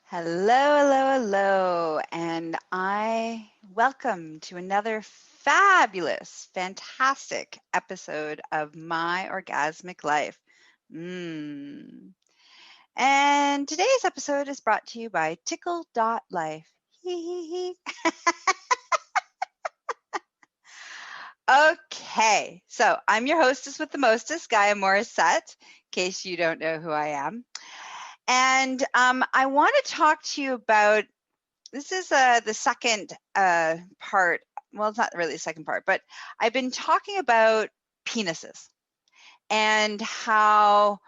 Hello, hello, hello, and I welcome to another fabulous, fantastic episode of My Orgasmic Life. And today's episode is brought to you by ticklelife. Okay, so I'm your hostess with the mostest, Gaia Morrissette, in case you don't know who I am. And I want to talk to you about, this is the second part. Well, it's not really the second part, but I've been talking about penises and how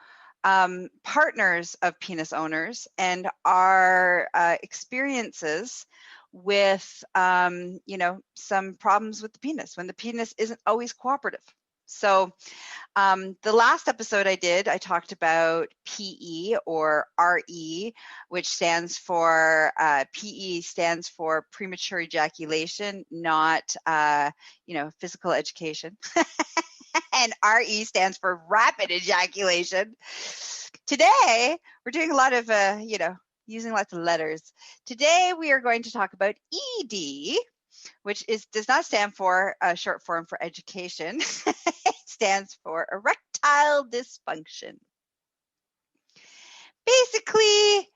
partners of penis owners and our experiences with, some problems with the penis when the penis isn't always cooperative. So the last episode I talked about PE or RE, which stands for, PE stands for premature ejaculation, not, physical education. And RE stands for rapid ejaculation. Today, we're doing a lot of, using lots of letters. Today, we are going to talk about ED, which does not stand for a short form for education. It stands for erectile dysfunction. Basically,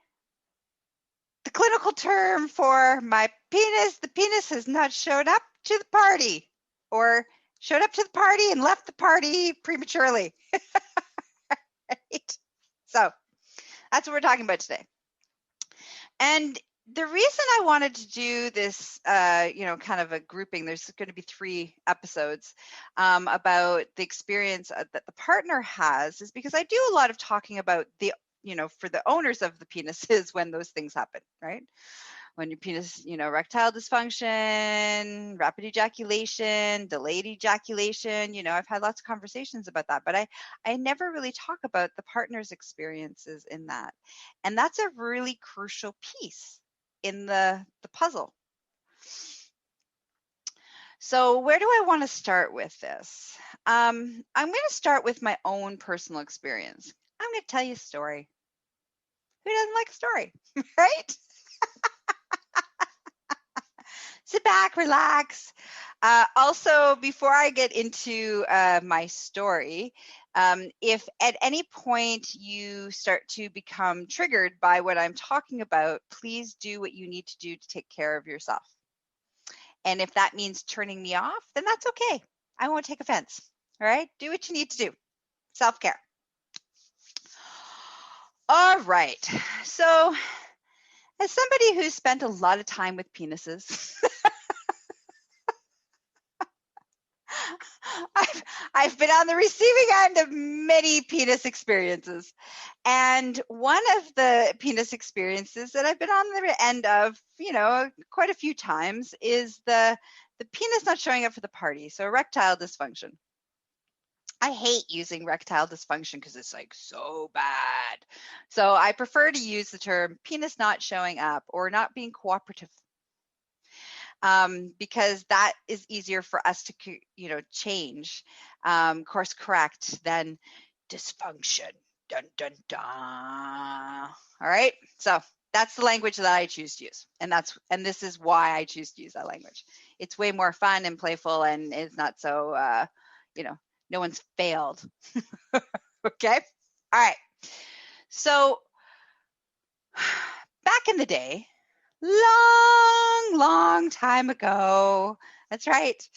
the clinical term for my penis, the penis has not showed up to the party, or showed up to the party and left the party prematurely. Right? So that's what we're talking about today. And the reason I wanted to do this, kind of a grouping, there's going to be 3 episodes about the experience that the partner has, is because I do a lot of talking about for the owners of the penises when those things happen, right? When your penis, erectile dysfunction, rapid ejaculation, delayed ejaculation, I've had lots of conversations about that, but I never really talk about the partner's experiences in that. And that's a really crucial piece in the puzzle. So where do I want to start with this? I'm going to start with my own personal experience. I'm going to tell you a story. Who doesn't like a story, right? Sit back, relax. Also, before I get into my story, if at any point you start to become triggered by what I'm talking about, please do what you need to do to take care of yourself. And if that means turning me off, then that's okay. I won't take offense. All right? Do what you need to do. Self-care. All right. So, as somebody who's spent a lot of time with penises, I've been on the receiving end of many penis experiences. And one of the penis experiences that I've been on the end of, quite a few times is the penis not showing up for the party. So erectile dysfunction. I hate using erectile dysfunction because it's like so bad. So I prefer to use the term penis not showing up or not being cooperative. Because that is easier for us to, change, course correct than dysfunction. Dun, dun, dun. All right. So that's the language that I choose to use. And this is why I choose to use that language. It's way more fun and playful, and it's not so, no one's failed. Okay. All right. So back in the day, long time ago. That's right.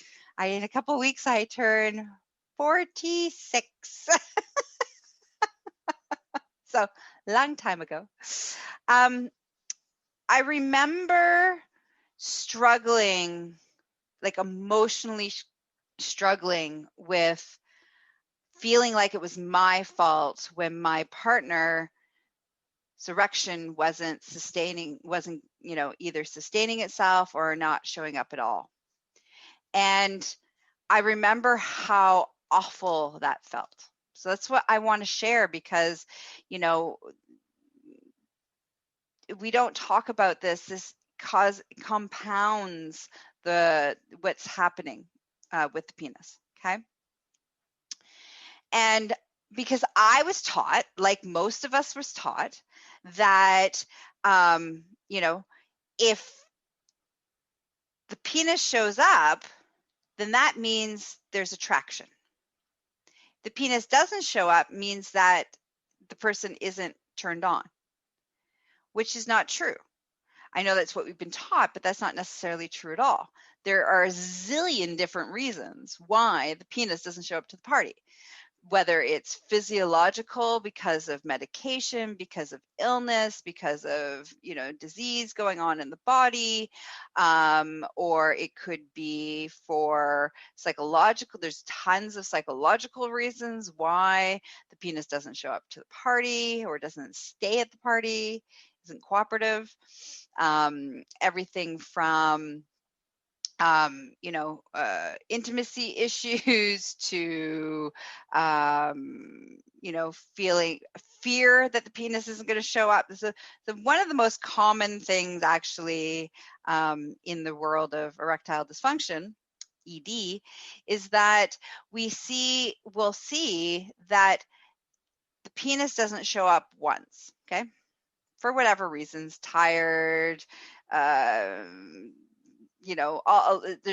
In a couple of weeks, I turn 46. So long time ago. I remember struggling, like emotionally struggling with feeling like it was my fault when my partner's erection wasn't either sustaining itself or not showing up at all. And I remember how awful that felt. So that's what I want to share, because, we don't talk about this. This compounds what's happening with the penis. Okay. And because I was taught, like most of us was taught, that you know, if the penis shows up, then that means there's attraction. The penis doesn't show up means that the person isn't turned on, which is not true. I know that's what we've been taught, but that's not necessarily true at all. There are a zillion different reasons why the penis doesn't show up to the party, whether it's physiological because of medication, because of illness, because of, disease going on in the body, or it could be for psychological. There's tons of psychological reasons why the penis doesn't show up to the party or doesn't stay at the party, isn't cooperative. Everything from intimacy issues to, feeling fear that the penis isn't going to show up. So one of the most common things actually in the world of erectile dysfunction, ED, is that we'll see that the penis doesn't show up once, okay? For whatever reasons, tired, there's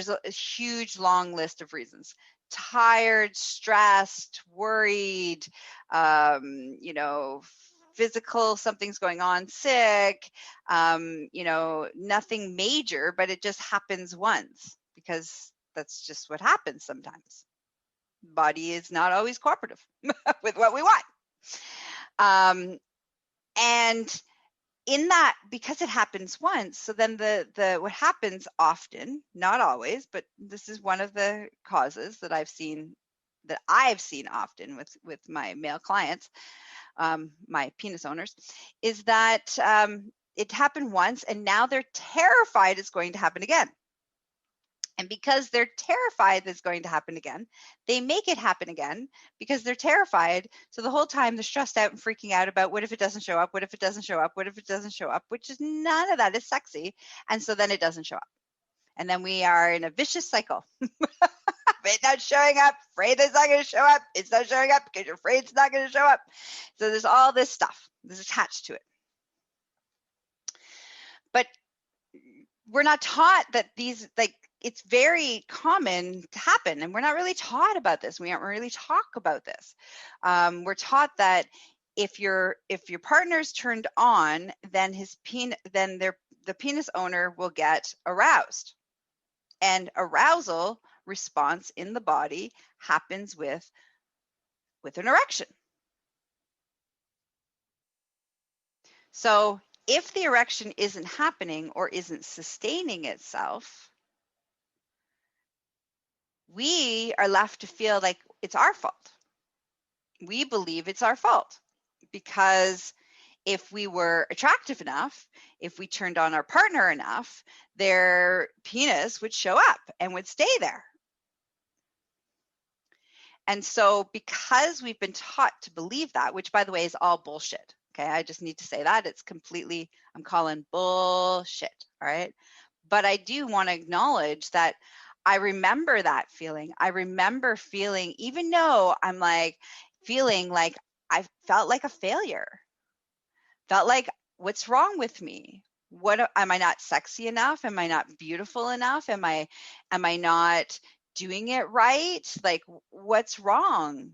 a huge long list of reasons. Tired, stressed, worried, physical, something's going on, sick, nothing major, but it just happens once because that's just what happens sometimes. Body is not always cooperative with what we want. And in that, because it happens once, so then the what happens often, not always, but this is one of the causes that I've seen often with my male clients, my penis owners, is that it happened once and now they're terrified it's going to happen again. And because they're terrified that it's going to happen again, they make it happen again because they're terrified. So the whole time they're stressed out and freaking out about what if it doesn't show up? What if it doesn't show up? What if it doesn't show up? Which is none of that is sexy. And so then it doesn't show up. And then we are in a vicious cycle. It's not showing up, afraid it's not going to show up. It's not showing up because you're afraid it's not going to show up. So there's all this stuff that's attached to it. But we're not taught that these, it's very common to happen, and we're not really taught about this. We aren't really talk about this. We're taught that if your partner's turned on, then the penis owner will get aroused, and arousal response in the body happens with an erection. So if the erection isn't happening or isn't sustaining itself, we are left to feel like it's our fault. We believe it's our fault because if we were attractive enough, if we turned on our partner enough, their penis would show up and would stay there. And so because we've been taught to believe that, which by the way is all bullshit. Okay, I just need to say that it's completely, I'm calling bullshit. All right. But I do want to acknowledge that I remember that feeling. I remember feeling, even though I'm feeling like I felt like a failure, felt like, what's wrong with me? Am I not sexy enough? Am I not beautiful enough? Am I not doing it right? Like, what's wrong?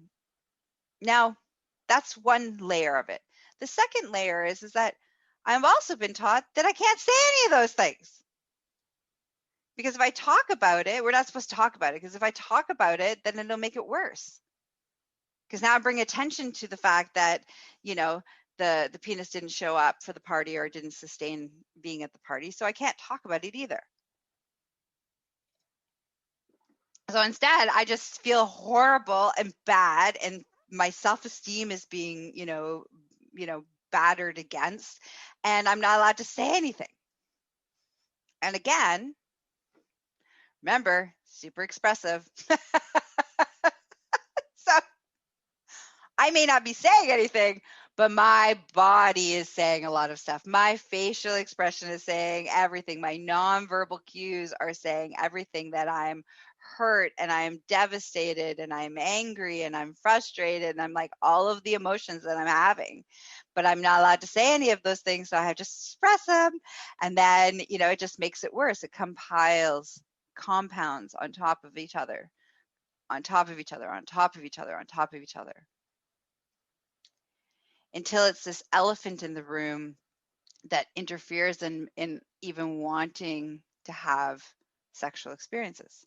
Now, that's one layer of it. The second layer is that I've also been taught that I can't say any of those things. Because if I talk about it, we're not supposed to talk about it, because if I talk about it, then it'll make it worse. Because now I bring attention to the fact that, the penis didn't show up for the party or didn't sustain being at the party. So I can't talk about it either. So instead, I just feel horrible and bad, and my self-esteem is being, battered against, and I'm not allowed to say anything. And again, remember, super expressive. So I may not be saying anything, but my body is saying a lot of stuff. My facial expression is saying everything. My nonverbal cues are saying everything, that I'm hurt and I'm devastated and I'm angry and I'm frustrated and I'm like all of the emotions that I'm having. but I'm not allowed to say any of those things, so I have to express them. And then, it just makes it worse. It compounds on top of each other, on top of each other, on top of each other, on top of each other, until it's this elephant in the room that interferes in even wanting to have sexual experiences.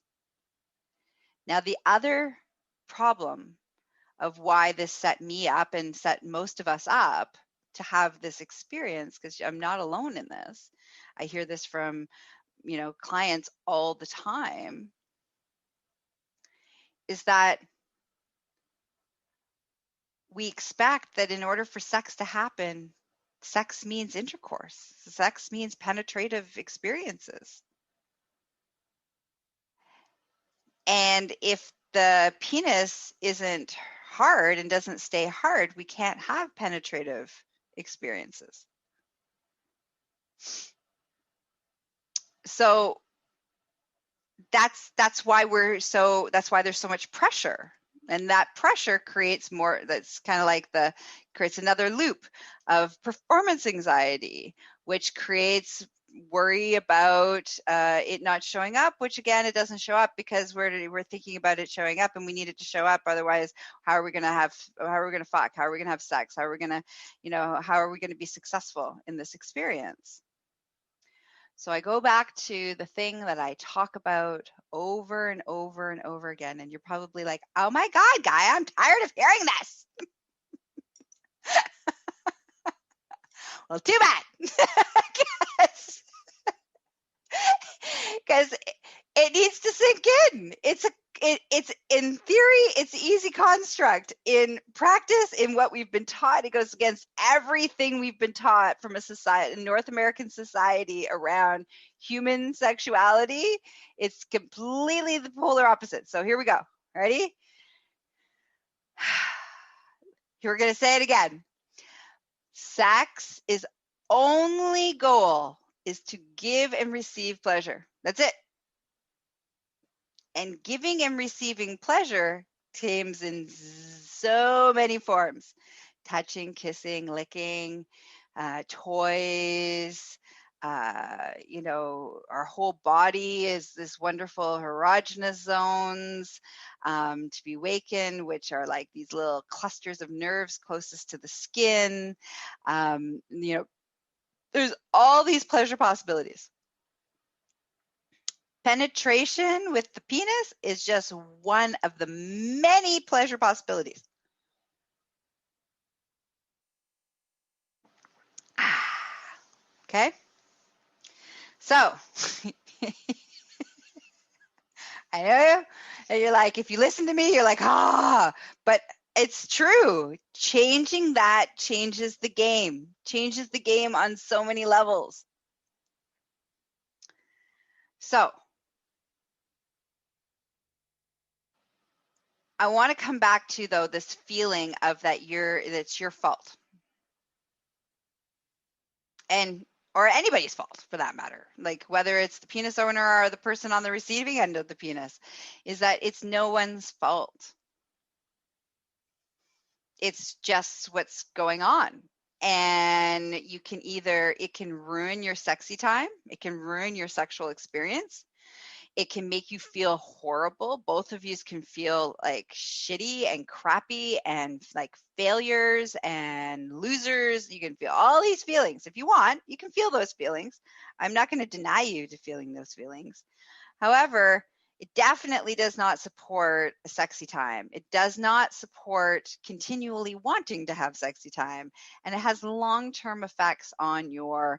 Now, the other problem of why this set me up and set most of us up to have this experience, because I'm not alone in this. I hear this from, clients all the time, is that we expect that in order for sex to happen, sex means intercourse. Sex means penetrative experiences. And if the penis isn't hard and doesn't stay hard, we can't have penetrative experiences. So that's why there's so much pressure. And that pressure creates more, that's kind of like creates another loop of performance anxiety, which creates worry about it not showing up, which again, it doesn't show up because we're thinking about it showing up and we need it to show up. Otherwise, how are we going to fuck? How are we going to have sex? How are we going to, how are we going to be successful in this experience? So I go back to the thing that I talk about over and over and over again. And you're probably like, oh my God, Gaia, I'm tired of hearing this. Well, too bad. Because it needs to sink in. It's in theory, it's easy construct. In practice, in what we've been taught, it goes against everything we've been taught from a North American society around human sexuality. It's completely the polar opposite. So here we go. Ready? We're going to say it again. Sex is only goal is to give and receive pleasure. That's it. And giving and receiving pleasure comes in so many forms: touching, kissing, licking, toys. Our whole body is this wonderful erogenous zones to be wakened, which are like these little clusters of nerves closest to the skin. There's all these pleasure possibilities. Penetration with the penis is just one of the many pleasure possibilities. Okay? So, I know you're like, if you listen to me, you're like, but it's true. Changing that changes the game on so many levels. So, I want to come back to, though, this feeling of that's your fault. Or anybody's fault for that matter, like whether it's the penis owner or the person on the receiving end of the penis, is that it's no one's fault. It's just what's going on. And it can ruin your sexy time. It can ruin your sexual experience. It can make you feel horrible. Both of you can feel like shitty and crappy and like failures and losers. You can feel all these feelings. If you want, you can feel those feelings. I'm not going to deny you to feeling those feelings. However, it definitely does not support a sexy time. It does not support continually wanting to have sexy time. And it has long-term effects on your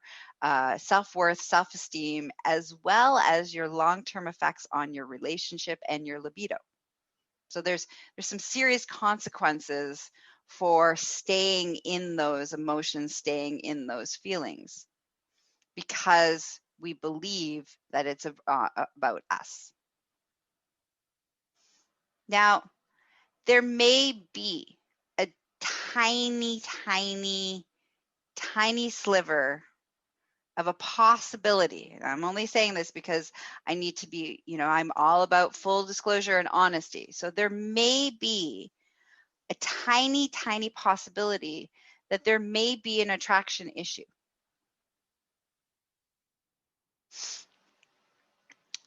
self-worth, self-esteem, as well as your long-term effects on your relationship and your libido. So there's some serious consequences for staying in those emotions, staying in those feelings, because we believe that it's about us. Now, there may be a tiny, tiny, tiny sliver of a possibility. I'm only saying this because I need to be, I'm all about full disclosure and honesty. So there may be a tiny, tiny possibility that there may be an attraction issue.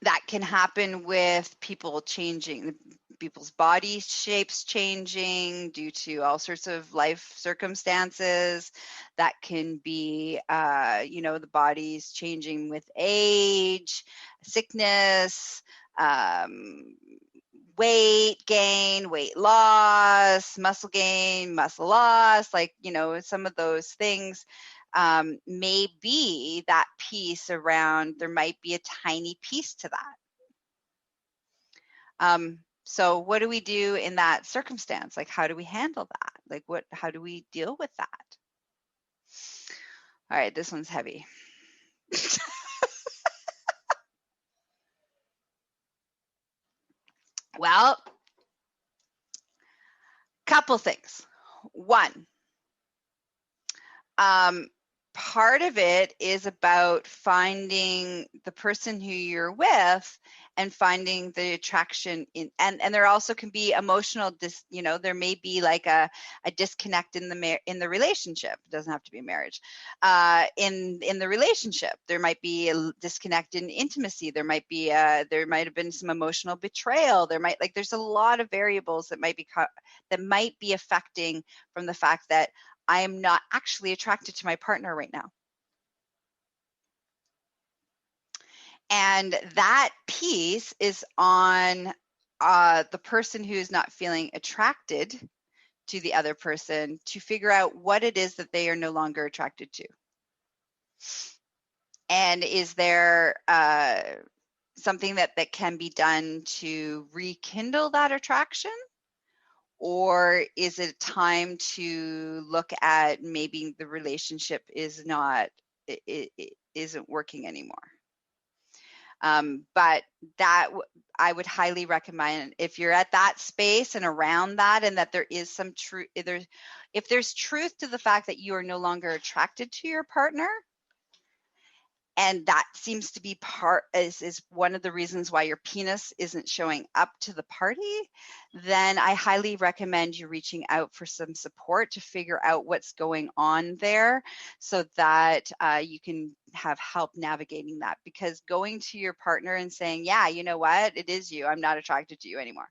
That can happen with people changing, people's body shapes changing due to all sorts of life circumstances. That can be, the body's changing with age, sickness, weight gain, weight loss, muscle gain, muscle loss, some of those things. May be that piece around, there might be a tiny piece to that. So what do we do in that circumstance? Like, how do we handle that? How do we deal with that? All right, this one's heavy. Well, couple things. One, part of it is about finding the person who you're with and finding the attraction in, and there also can be emotional there may be like a disconnect in the relationship. It doesn't have to be marriage. In the relationship, there might be a disconnect in intimacy. There might have been some emotional betrayal. There's a lot of variables that might be affecting from the fact that I am not actually attracted to my partner right now. And that piece is on the person who's not feeling attracted to the other person to figure out what it is that they are no longer attracted to. And is there something that can be done to rekindle that attraction? Or is it time to look at maybe the relationship isn't working anymore? But that I would highly recommend, if you're at that space and around that, and that there is some truth, if there's truth to the fact that you are no longer attracted to your partner, and that seems to be is one of the reasons why your penis isn't showing up to the party, then I highly recommend you reaching out for some support to figure out what's going on there, so that you can have help navigating that. Because going to your partner and saying, yeah, you know what, it is you, I'm not attracted to you anymore.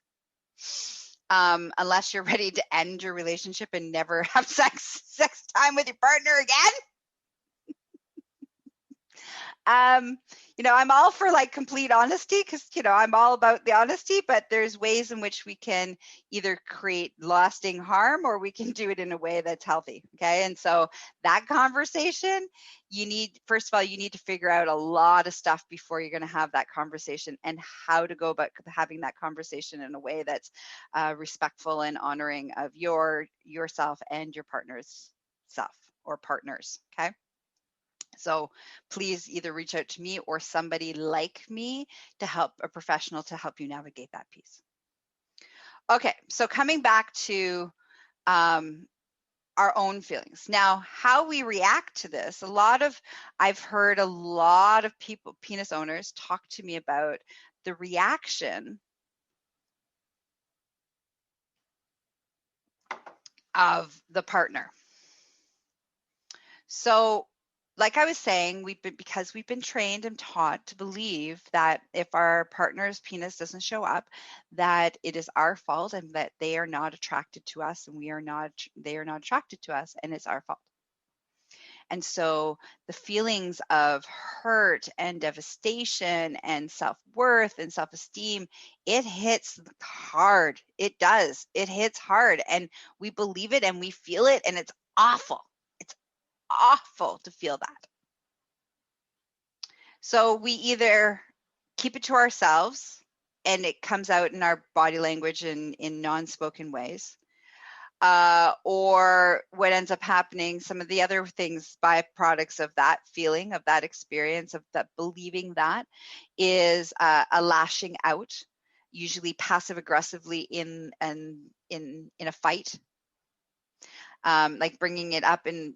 Unless you're ready to end your relationship and never have sex time with your partner again. I'm all for complete honesty, because, I'm all about the honesty, but there's ways in which we can either create lasting harm or we can do it in a way that's healthy. Okay. And so that conversation, first of all, you need to figure out a lot of stuff before you're going to have that conversation, and how to go about having that conversation in a way that's respectful and honoring of yourself and your partner's self or partners. Okay. So please either reach out to me or somebody like me a professional to help you navigate that piece. Okay, so coming back to our own feelings. Now, how we react to this, I've heard a lot of people, penis owners, talk to me about the reaction of the partner. So, like I was saying, because we've been trained and taught to believe that if our partner's penis doesn't show up, that it is our fault, and that they are not attracted to us, and they are not attracted to us, and it's our fault. And so the feelings of hurt and devastation and self-worth and self-esteem, it hits hard. It does. It hits hard, and we believe it and we feel it, and it's awful. Awful to feel that. So we either keep it to ourselves, and it comes out in our body language and in non-spoken ways, or what ends up happening, some of the other things, byproducts of that feeling, of that experience, of that believing, that is a lashing out, usually passive aggressively in a fight. Like bringing it up and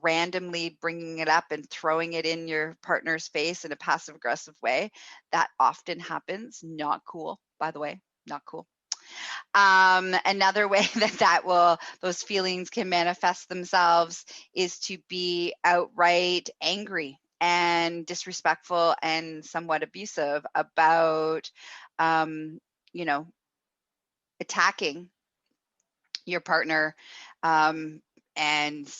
randomly bringing it up and throwing it in your partner's face in a passive aggressive way. That often happens. Not cool, by the way, not cool. Another way those feelings can manifest themselves is to be outright angry and disrespectful and somewhat abusive about, attacking your partner, and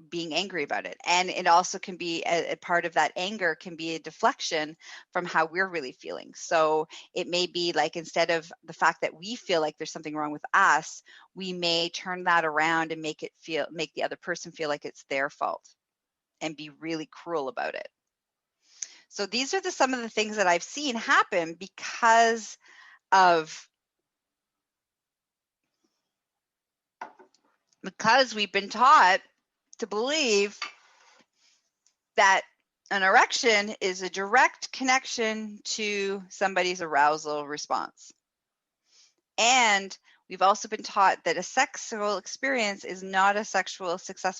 being angry about it. And it also can be a part of that anger can be a deflection from how we're really feeling. So it may be like, instead of the fact that we feel like there's something wrong with us, we may turn that around and make the other person feel like it's their fault and be really cruel about it. So these are some of the things that I've seen happen because we've been taught to believe that an erection is a direct connection to somebody's arousal response. And we've also been taught that a sexual experience is not a successful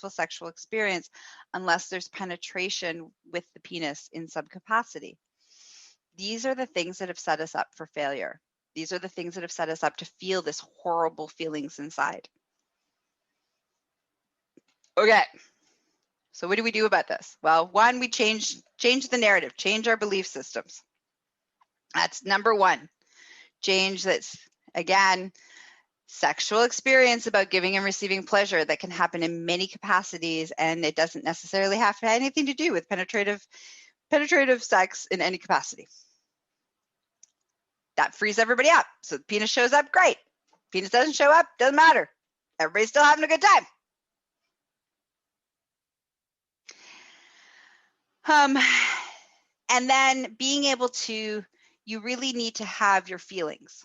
sexual experience unless there's penetration with the penis in some capacity. These are the things that have set us up for failure. These are the things that have set us up to feel this horrible feelings inside. Okay, so what do we do about this? Well, one, we change the narrative, change our belief systems. That's number one. Change that's, again, sexual experience about giving and receiving pleasure that can happen in many capacities, and it doesn't necessarily have to have anything to do with penetrative sex in any capacity. That frees everybody up. So the penis shows up, great. Penis doesn't show up, doesn't matter. Everybody's still having a good time. And then being able to, you really need to have your feelings.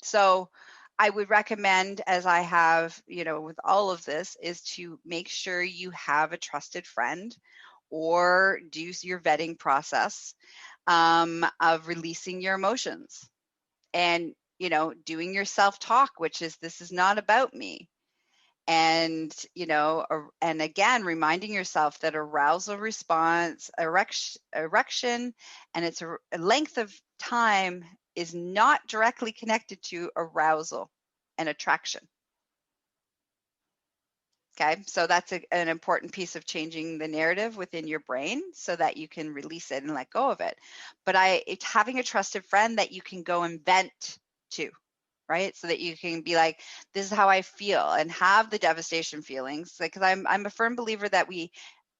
So I would recommend, as I have, with all of this, is to make sure you have a trusted friend or do your vetting process of releasing your emotions and, doing your self-talk, which is, this is not about me. And, and again, reminding yourself that arousal response, erection, and its a length of time is not directly connected to arousal and attraction. Okay, so that's an important piece of changing the narrative within your brain so that you can release it and let go of it. But it's having a trusted friend that you can go and vent to, right? So that you can be like, this is how I feel, and have the devastation feelings. Because I'm a firm believer that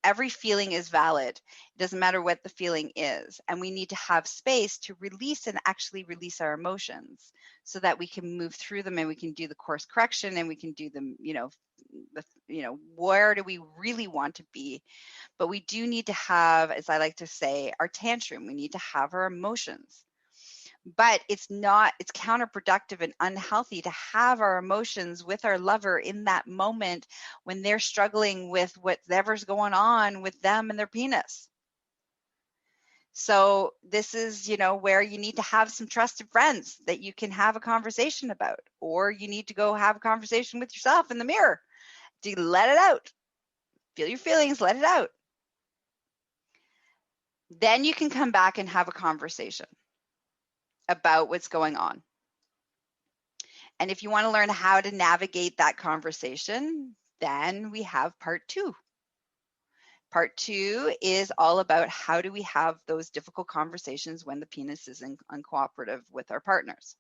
every feeling is valid. It doesn't matter what the feeling is. And we need to have space to release and actually release our emotions so that we can move through them and we can do the course correction and we can do them, where do we really want to be? But we do need to have, as I like to say, our tantrum. We need to have our emotions. But it's counterproductive and unhealthy to have our emotions with our lover in that moment when they're struggling with whatever's going on with them and their penis. So this is, where you need to have some trusted friends that you can have a conversation about, or you need to go have a conversation with yourself in the mirror to let it out. Feel your feelings, let it out. Then you can come back and have a conversation about what's going on. And if you want to learn how to navigate that conversation, then we have part 2. Part 2 is all about how do we have those difficult conversations when the penis is uncooperative with our partners.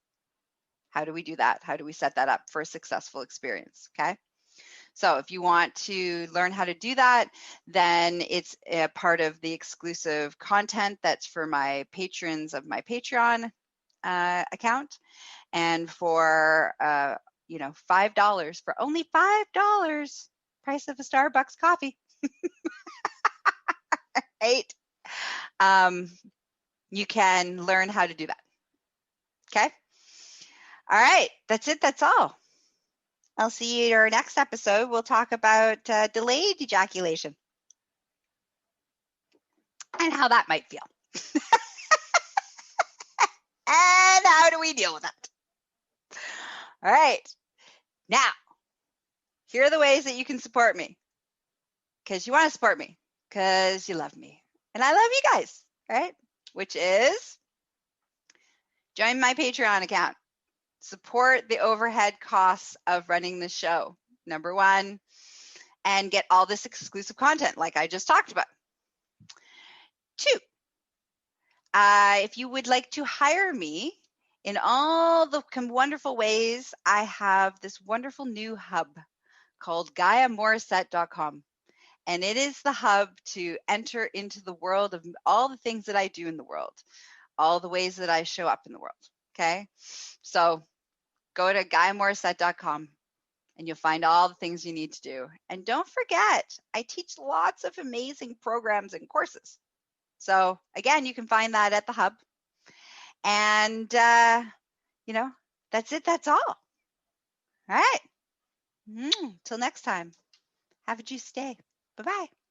How do we do that? How do we set that up for a successful experience? Okay. So if you want to learn how to do that, then it's a part of the exclusive content that's for my patrons of my Patreon account. And for $5, for only $5, price of a Starbucks coffee, right? You can learn how to do that. Okay. All right. That's it. That's all. I'll see you in our next episode. We'll talk about delayed ejaculation and how that might feel. And how do we deal with that? All right. Now, here are the ways that you can support me. Because you want to support me. Because you love me. And I love you guys. Right? Which is join my Patreon account. support the overhead costs of running the show, number one, and get all this exclusive content like I just talked about. 2, if you would like to hire me in all the wonderful ways, I have this wonderful new hub called gaiamorrissette.com. And it is the hub to enter into the world of all the things that I do in the world, all the ways that I show up in the world. Okay. So go to gaiamorrissette.com and you'll find all the things you need to do. And don't forget, I teach lots of amazing programs and courses. So again, you can find that at the hub. And, that's it. That's all. All right. Till next time. Have a juicy day. Bye-bye.